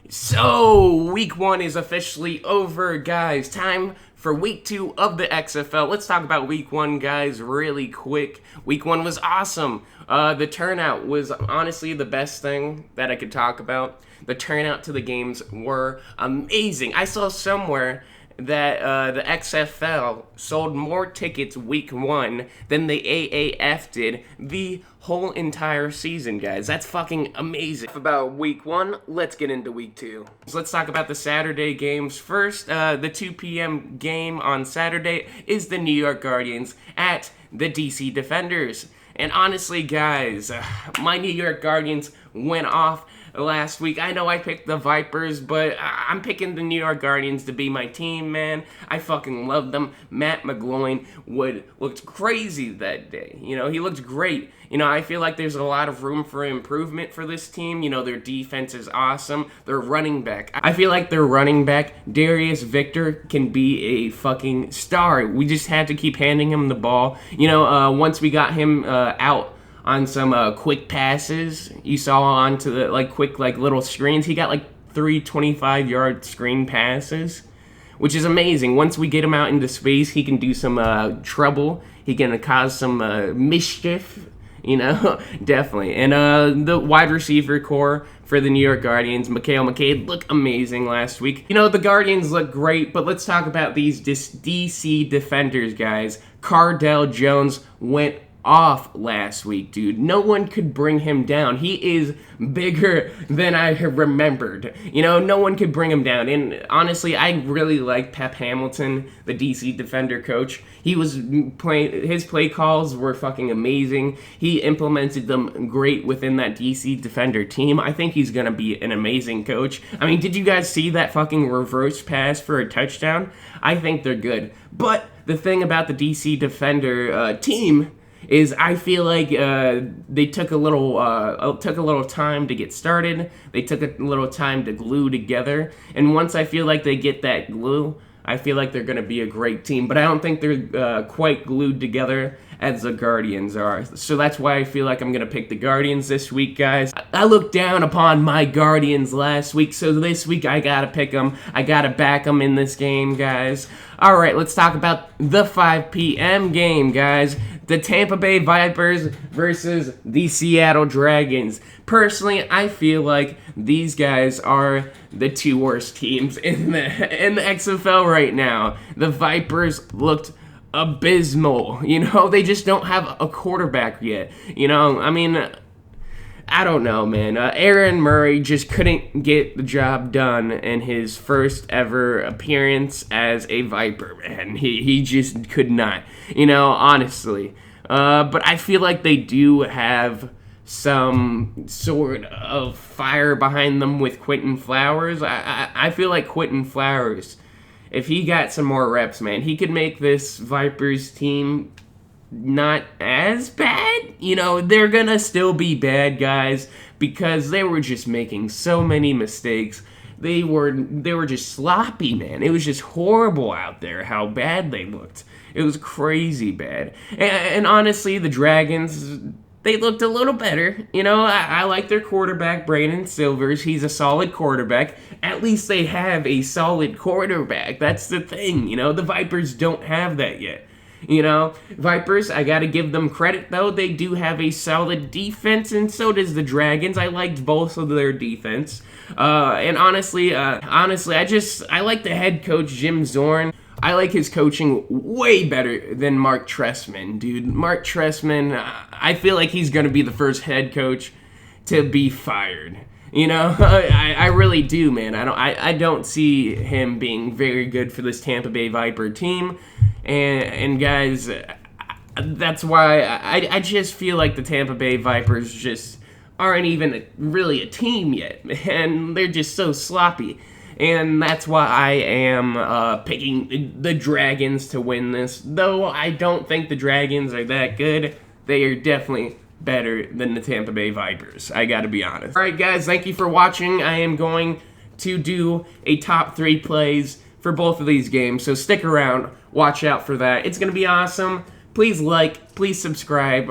So, week 1 is officially over, guys. Time for week 2 of the XFL. Let's talk about week 1, guys, really quick. Week 1 was awesome. The turnout was honestly the best thing that I could talk about. The turnout to the games were amazing. I saw somewhere that the XFL sold more tickets week 1 than the AAF did the whole entire season, guys. That's fucking amazing. About week 1, let's get into week 2. So let's talk about the Saturday games. First, the 2 p.m. game on Saturday is the New York Guardians at the DC Defenders. And honestly, guys, my New York Guardians went off last week. I know I picked the Vipers, but I'm picking the New York Guardians to be my team, man. I fucking love them. Matt McGloin looked crazy that day. You know, he looked great. You know, I feel like there's a lot of room for improvement for this team. You know, their defense is awesome. Their running back, I feel like their running back, Darius Victor, can be a fucking star. We just had to keep handing him the ball. You know, once we got him out on some quick passes, you saw onto the quick little screens. He got 3 25-yard screen passes, which is amazing. Once we get him out into space, he can do some trouble. He can cause some mischief, you know, definitely. And the wide receiver core for the New York Guardians, Mikael McCade, looked amazing last week. You know, the Guardians look great, but let's talk about these DC Defenders, guys. Cardale Jones went off last week, dude. No one could bring him down. He is bigger than I remembered. You know, no one could bring him down. And honestly, I really like Pep Hamilton, the DC Defender coach. He was playing, his play calls were fucking amazing. He implemented them great within that DC Defender team. I think he's gonna be an amazing coach. I mean, did you guys see that fucking reverse pass for a touchdown? I think they're good. But the thing about the DC Defender team is I feel like they took a little time to get started. They took a little time to glue together. And once I feel like they get that glue, I feel like they're going to be a great team. But I don't think they're quite glued together as the Guardians are. So that's why I feel like I'm going to pick the Guardians this week, guys. I looked down upon my Guardians last week, so this week I got to pick them. I got to back them in this game, guys. All right, let's talk about the 5 p.m. game, guys. The Tampa Bay Vipers versus the Seattle Dragons. Personally, I feel like these guys are the 2 worst teams in the XFL right now. The Vipers looked abysmal. You know, they just don't have a quarterback yet. You know, I mean, I don't know, man. Aaron Murray just couldn't get the job done in his first ever appearance as a Viper, man. He just could not, you know, honestly. But I feel like they do have some sort of fire behind them with Quentin Flowers. I feel like Quentin Flowers, if he got some more reps, man, he could make this Vipers team not as bad. You know, they're gonna still be bad, guys, because they were just making so many mistakes. They were just sloppy, man. It was just horrible out there how bad they looked. It was crazy bad. And honestly, the Dragons, they looked a little better. You know, I like their quarterback, Brandon Silvers. He's a solid quarterback. At least they have a solid quarterback. That's the thing, you know. The Vipers don't have that yet. You know, Vipers, I gotta give them credit, though. They do have a solid defense, and so does the Dragons. I liked both of their defense. And honestly, I like the head coach, Jim Zorn. I like his coaching way better than Mark Trestman, dude. Mark Trestman, I feel like he's gonna be the first head coach to be fired. You know, I really do, man. I don't see him being very good for this Tampa Bay Viper team. And guys, that's why I just feel like the Tampa Bay Vipers just aren't even really a team yet, man. They're just so sloppy. And that's why I am picking the Dragons to win this. Though I don't think the Dragons are that good, they are definitely better than the Tampa Bay Vipers. I gotta be honest. Alright, guys, thank you for watching. I am going to do a top 3 plays for both of these games, so stick around. Watch out for that. It's gonna be awesome. Please like, please subscribe.